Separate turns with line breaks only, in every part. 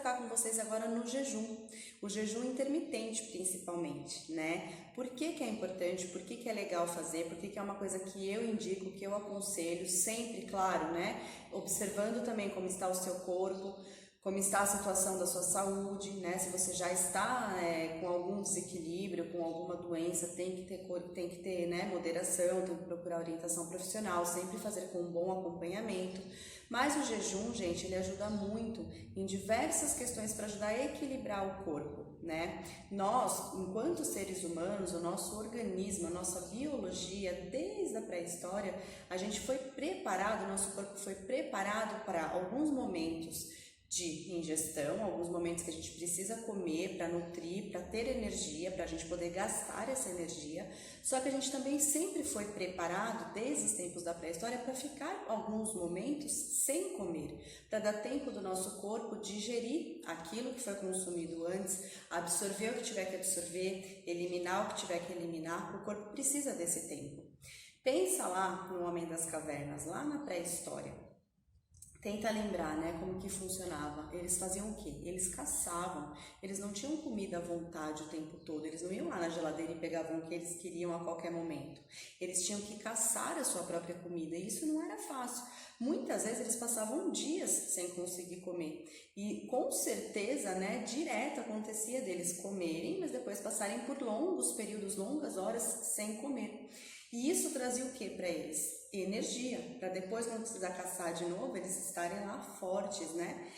focar com vocês agora no jejum, o jejum intermitente principalmente, né? Por que que é importante, por que que é legal fazer, por que que é uma coisa que eu indico, que eu aconselho, sempre, claro, né? Observando também como está o seu corpo, como está a situação da sua saúde, né? Se você já está com algum desequilíbrio, com alguma doença, tem que ter, né, moderação, tem que procurar orientação profissional, sempre fazer com um bom acompanhamento. Mas o jejum, gente, ele ajuda muito em diversas questões para ajudar a equilibrar o corpo, né? Nós, enquanto seres humanos, o nosso organismo, a nossa biologia, desde a pré-história, a gente foi preparado, o nosso corpo foi preparado para alguns momentos de ingestão, alguns momentos que a gente precisa comer para nutrir, para ter energia, para a gente poder gastar essa energia. Só que a gente também sempre foi preparado, desde os tempos da pré-história, para ficar alguns momentos sem comer, para dar tempo do nosso corpo digerir aquilo que foi consumido antes, absorver o que tiver que absorver, eliminar o que tiver que eliminar. O corpo precisa desse tempo. Pensa lá no Homem das Cavernas, lá na pré-história. Tenta lembrar, né, como que funcionava. Eles faziam o quê? Eles caçavam. Eles não tinham comida à vontade o tempo todo. Eles não iam lá na geladeira e pegavam o que eles queriam a qualquer momento. Eles tinham que caçar a sua própria comida e isso não era fácil. Muitas vezes eles passavam dias sem conseguir comer. E com certeza, né, direto acontecia deles comerem, mas depois passarem por longos períodos, longas horas sem comer. E isso trazia o que para eles? Energia, para depois não precisar caçar de novo, eles estarem lá fortes, né?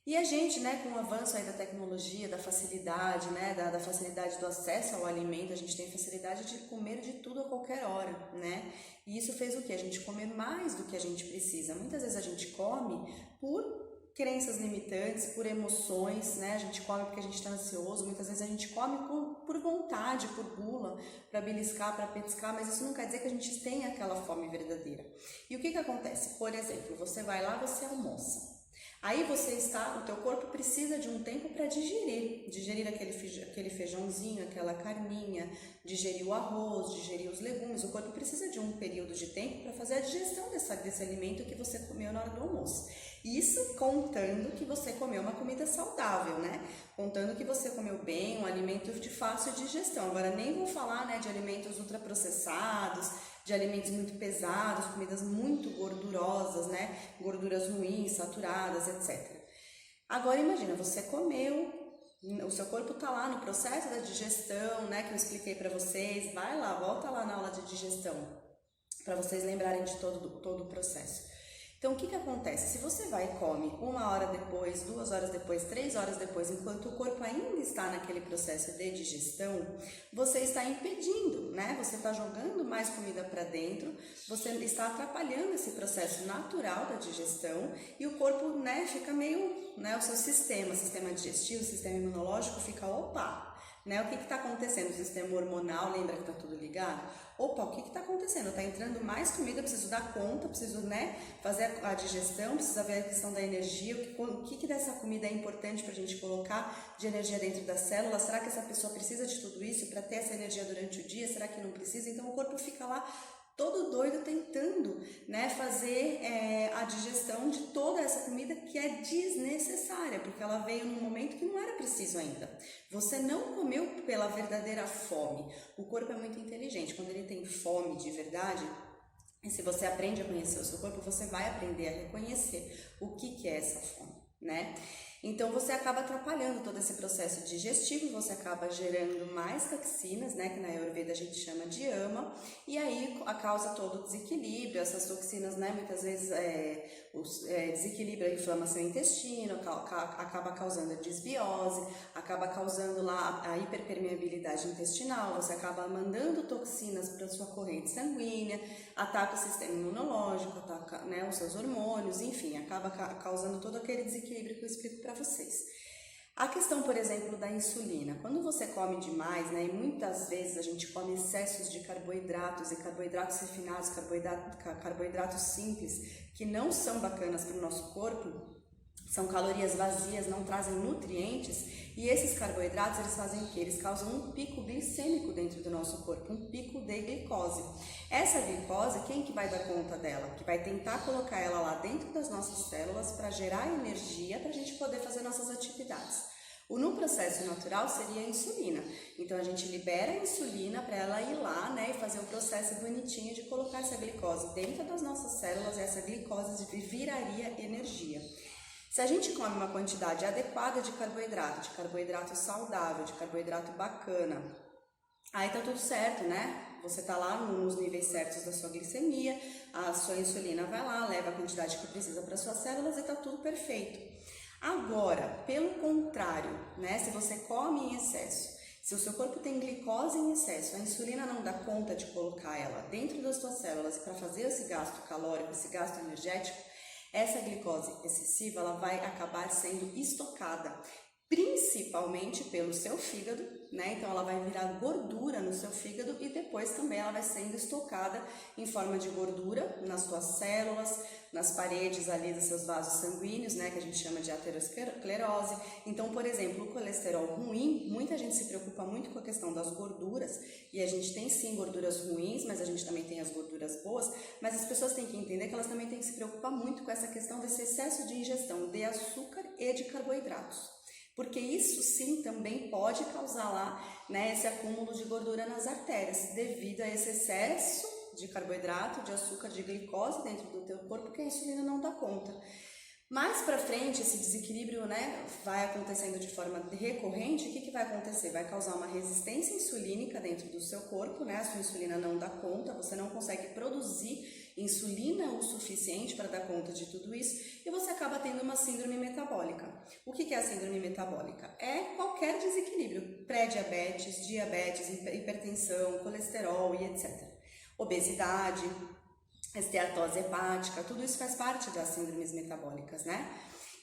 E a gente, né, com o avanço aí da tecnologia, da facilidade, né, da facilidade do acesso ao alimento, a gente tem facilidade de comer de tudo a qualquer hora, né? E isso fez o quê? A gente comer mais do que a gente precisa. Muitas vezes a gente come por crenças limitantes, por emoções, né? A gente come porque a gente está ansioso, muitas vezes a gente come por vontade, por gula, para beliscar, para petiscar, mas isso não quer dizer que a gente tenha aquela fome verdadeira. E o que que acontece? Por exemplo, você vai lá, você almoça. Aí o teu corpo precisa de um tempo para digerir aquele feijãozinho, aquela carninha, digerir o arroz, digerir os legumes. O corpo precisa de um período de tempo para fazer a digestão desse alimento que você comeu na hora do almoço. Isso contando que você comeu uma comida saudável, né? Contando que você comeu bem, um alimento de fácil digestão. Agora nem vou falar, né, de alimentos ultraprocessados, de alimentos muito pesados, comidas muito gordurosas, né? Gorduras ruins, saturadas, etc. Agora imagina, você comeu, o seu corpo está lá no processo da digestão, né? Que eu expliquei para vocês. Vai lá, volta lá na aula de digestão, para vocês lembrarem de todo o processo. Então, o que que acontece? Se você vai e come 1 hora depois, 2 horas depois, 3 horas depois, enquanto o corpo ainda está naquele processo de digestão, você está impedindo, né? Você está jogando mais comida para dentro, você está atrapalhando esse processo natural da digestão e o corpo, né, fica meio, né, o seu sistema digestivo, sistema imunológico fica, opa, né? O que está acontecendo? O sistema hormonal, lembra que está tudo ligado? Opa, o que está acontecendo? Está entrando mais comida, preciso dar conta, preciso, né, fazer a digestão, precisa ver a questão da energia, o que dessa comida é importante para a gente colocar de energia dentro das células? Será que essa pessoa precisa de tudo isso para ter essa energia durante o dia? Será que não precisa? Então o corpo fica lá todo doido tentando, né, fazer a digestão de toda essa comida que é desnecessária, porque ela veio num momento que não era preciso ainda. Você não comeu pela verdadeira fome. O corpo é muito inteligente. Quando ele tem fome de verdade, e se você aprende a conhecer o seu corpo, você vai aprender a reconhecer o que é essa fome, né? Então você acaba atrapalhando todo esse processo digestivo, você acaba gerando mais toxinas, né, que na Ayurveda a gente chama de ama, e aí causa todo o desequilíbrio. Essas toxinas, né, muitas vezes desequilibra a inflamação intestina, acaba causando a desbiose, acaba causando lá a hiperpermeabilidade intestinal, você acaba mandando toxinas para a sua corrente sanguínea, ataca o sistema imunológico, ataca, né, os seus hormônios, enfim, acaba causando todo aquele desequilíbrio que eu explico para vocês. A questão, por exemplo, da insulina. Quando você come demais, né, e muitas vezes a gente come excessos de carboidratos e carboidratos refinados, carboidratos simples, que não são bacanas para o nosso corpo, São calorias vazias, não trazem nutrientes, e esses carboidratos, eles fazem o quê? Eles causam um pico glicêmico dentro do nosso corpo, um pico de glicose. Essa glicose, quem que vai dar conta dela? Que vai tentar colocar ela lá dentro das nossas células para gerar energia para a gente poder fazer nossas atividades. No processo natural seria a insulina, então a gente libera a insulina para ela ir lá, né, e fazer um processo bonitinho de colocar essa glicose dentro das nossas células, e essa glicose viraria energia. Se a gente come uma quantidade adequada de carboidrato saudável, de carboidrato bacana, aí tá tudo certo, né? Você tá lá nos níveis certos da sua glicemia, a sua insulina vai lá, leva a quantidade que precisa para suas células e tá tudo perfeito. Agora, pelo contrário, né? Se você come em excesso, se o seu corpo tem glicose em excesso, a insulina não dá conta de colocar ela dentro das suas células para fazer esse gasto calórico, esse gasto energético, essa glicose excessiva ela vai acabar sendo estocada, principalmente pelo seu fígado, né? Então ela vai virar gordura no seu fígado e depois também ela vai sendo estocada em forma de gordura nas suas células, nas paredes ali dos seus vasos sanguíneos, né? Que a gente chama de aterosclerose. Então, por exemplo, o colesterol ruim, muita gente se preocupa muito com a questão das gorduras, e a gente tem sim gorduras ruins, mas a gente também tem as gorduras boas, mas as pessoas têm que entender que elas também têm que se preocupar muito com essa questão desse excesso de ingestão de açúcar e de carboidratos. Porque isso sim também pode causar lá, né, esse acúmulo de gordura nas artérias, devido a esse excesso de carboidrato, de açúcar, de glicose dentro do teu corpo, que a insulina não dá conta. Mais para frente, esse desequilíbrio, né, vai acontecendo de forma recorrente. O que vai acontecer? Vai causar uma resistência insulínica dentro do seu corpo, né? A sua insulina não dá conta, você não consegue produzir insulina o suficiente para dar conta de tudo isso, e você acaba tendo uma síndrome metabólica. O que é a síndrome metabólica? É qualquer desequilíbrio, pré-diabetes, diabetes, hipertensão, colesterol e etc. Obesidade, esteatose hepática, tudo isso faz parte das síndromes metabólicas, né?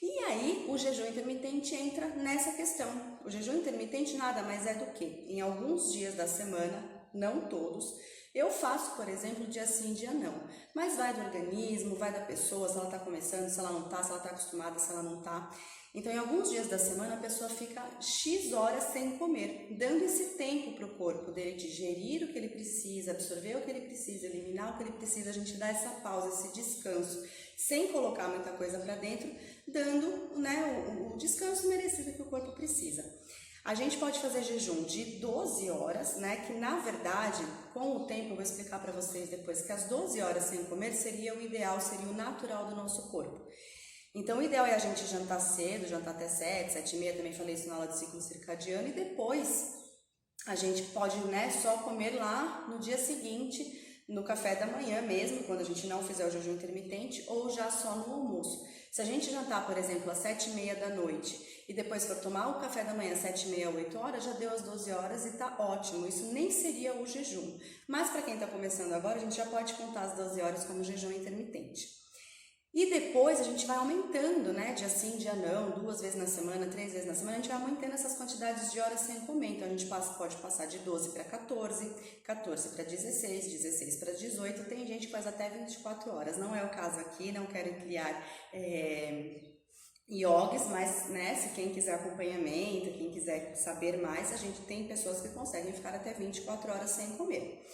E aí o jejum intermitente entra nessa questão. O jejum intermitente nada mais é do que, em alguns dias da semana, não todos, eu faço, por exemplo, dia sim, dia não, mas vai do organismo, vai da pessoa, se ela está começando, se ela não está, se ela está acostumada, se ela não está. Então, em alguns dias da semana, a pessoa fica X horas sem comer, dando esse tempo para o corpo dele digerir o que ele precisa, absorver o que ele precisa, eliminar o que ele precisa. A gente dá essa pausa, esse descanso, sem colocar muita coisa para dentro, dando, né, o descanso merecido que o corpo precisa. A gente pode fazer jejum de 12 horas, né, que na verdade, com o tempo, eu vou explicar para vocês depois, que as 12 horas sem comer seria o ideal, seria o natural do nosso corpo. Então, o ideal é a gente jantar cedo, jantar até 7, 7h30, também falei isso na aula de ciclo circadiano, e depois a gente pode, né, só comer lá no dia seguinte, no café da manhã mesmo, quando a gente não fizer o jejum intermitente, ou já só no almoço. Se a gente jantar, por exemplo, às 7h30 da noite e depois for tomar o café da manhã às 7h30, 8 horas, já deu as 12 horas e tá ótimo. Isso nem seria o jejum. Mas para quem está começando agora, a gente já pode contar as 12 horas como jejum intermitente. E depois a gente vai aumentando, né? Dia sim, dia não, 2 vezes na semana, 3 vezes na semana, a gente vai aumentando essas quantidades de horas sem comer. Então a gente pode passar de 12 para 14, 14 para 16, 16 para 18, tem gente que faz até 24 horas. Não é o caso aqui, não quero criar iogues, mas, né, se quem quiser acompanhamento, quem quiser saber mais, a gente tem pessoas que conseguem ficar até 24 horas sem comer.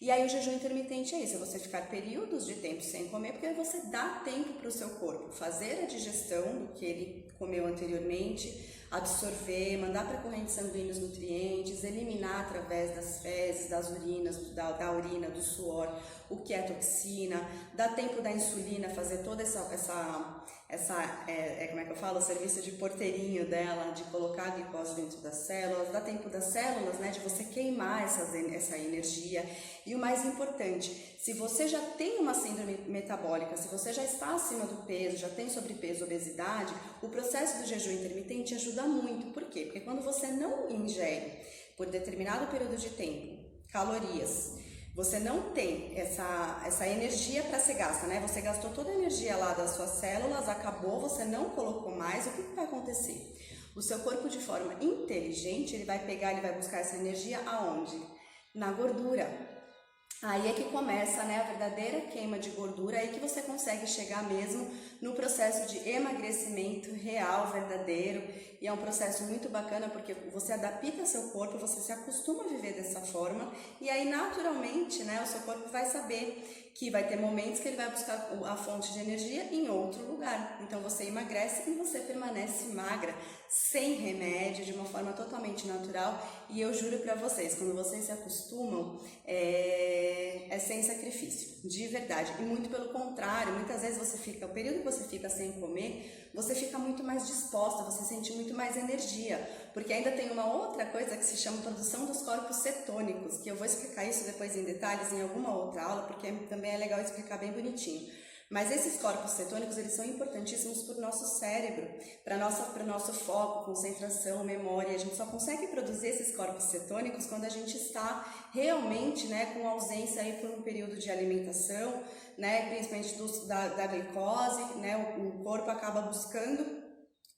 E aí o jejum intermitente é isso, é você ficar períodos de tempo sem comer, porque você dá tempo para o seu corpo fazer a digestão do que ele comeu anteriormente, absorver, mandar para a corrente sanguínea os nutrientes, eliminar através das fezes, das urinas, da urina, do suor, o que é toxina, dá tempo da insulina fazer toda como é que eu falo, o serviço de porteirinho dela, de colocar a glicose dentro das células, dá tempo das células, né, de você queimar essa energia. E o mais importante, se você já tem uma síndrome metabólica, se você já está acima do peso, já tem sobrepeso, obesidade, o processo do jejum intermitente ajuda muito. Por quê? Porque quando você não ingere por determinado período de tempo calorias, você não tem essa energia para ser gasta, né? Você gastou toda a energia lá das suas células, acabou, você não colocou mais, o que vai acontecer? O seu corpo, de forma inteligente, ele vai buscar essa energia aonde? Na gordura. Aí é que começa, né, a verdadeira queima de gordura, aí que você consegue chegar mesmo no processo de emagrecimento real, verdadeiro, e é um processo muito bacana porque você adapta seu corpo, você se acostuma a viver dessa forma, e aí naturalmente, né, o seu corpo vai saber que vai ter momentos que ele vai buscar a fonte de energia em outro lugar. Então você emagrece e você permanece magra, sem remédio, de uma forma totalmente natural, e eu juro pra vocês, quando vocês se acostumam, é sem sacrifício, de verdade. E muito pelo contrário, muitas vezes você fica, o período que você fica sem comer, você fica muito mais disposta, você sente muito mais energia, porque ainda tem uma outra coisa que se chama produção dos corpos cetônicos, que eu vou explicar isso depois em detalhes em alguma outra aula, porque também é legal explicar bem bonitinho. Mas esses corpos cetônicos, eles são importantíssimos para o nosso cérebro, para o nosso foco, concentração, memória. A gente só consegue produzir esses corpos cetônicos quando a gente está realmente, né, com ausência aí por um período de alimentação, né, principalmente da glicose, né, o corpo acaba buscando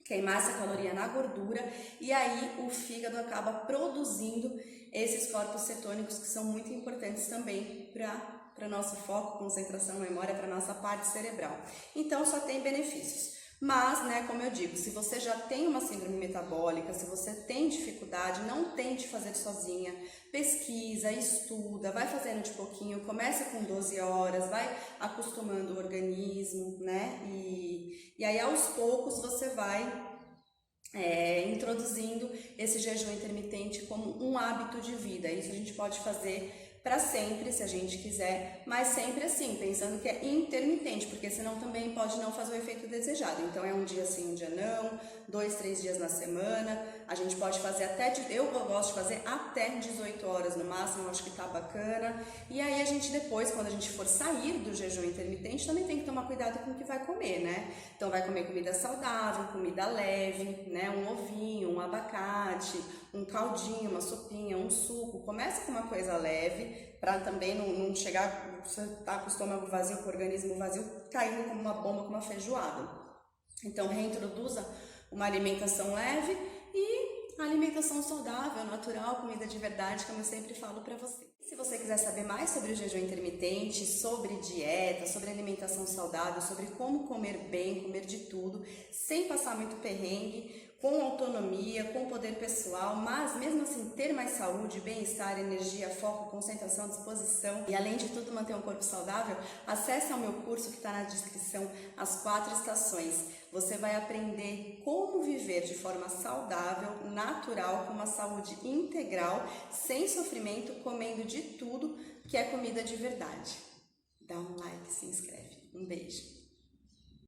queimar essa caloria na gordura e aí o fígado acaba produzindo esses corpos cetônicos que são muito importantes também para nosso foco, concentração, memória, para nossa parte cerebral. Então só tem benefícios. Mas, né, como eu digo, se você já tem uma síndrome metabólica, se você tem dificuldade, não tente fazer sozinha, pesquisa, estuda, vai fazendo de pouquinho, começa com 12 horas, vai acostumando o organismo, né, e aí aos poucos você vai introduzindo esse jejum intermitente como um hábito de vida. Isso a gente pode fazer para sempre, se a gente quiser, mas sempre assim, pensando que é intermitente, porque senão também pode não fazer o efeito desejado. Então é um dia sim, um dia não, 2, 3 dias na semana, a gente pode fazer eu gosto de fazer até 18 horas no máximo, eu acho que tá bacana. E aí a gente depois, quando a gente for sair do jejum intermitente, também tem que tomar cuidado com o que vai comer, né? Então vai comer comida saudável, comida leve, né? Um ovinho, um abacate, um caldinho, uma sopinha, um suco. Começa com uma coisa leve, para também não chegar, você tá com o estômago vazio, com o organismo vazio, caindo como uma bomba, como uma feijoada. Então reintroduza uma alimentação leve e a alimentação saudável, natural, comida de verdade, como eu sempre falo para você. Se você quiser saber mais sobre o jejum intermitente, sobre dieta, sobre alimentação saudável, sobre como comer bem, comer de tudo, sem passar muito perrengue, com autonomia, com poder pessoal, mas mesmo assim ter mais saúde, bem-estar, energia, foco, concentração, disposição e além de tudo manter um corpo saudável, acesse ao meu curso que está na descrição, As 4 Estações. Você vai aprender como viver de forma saudável, natural, com uma saúde integral, sem sofrimento, comendo de tudo que é comida de verdade. Dá um like, se inscreve. Um beijo.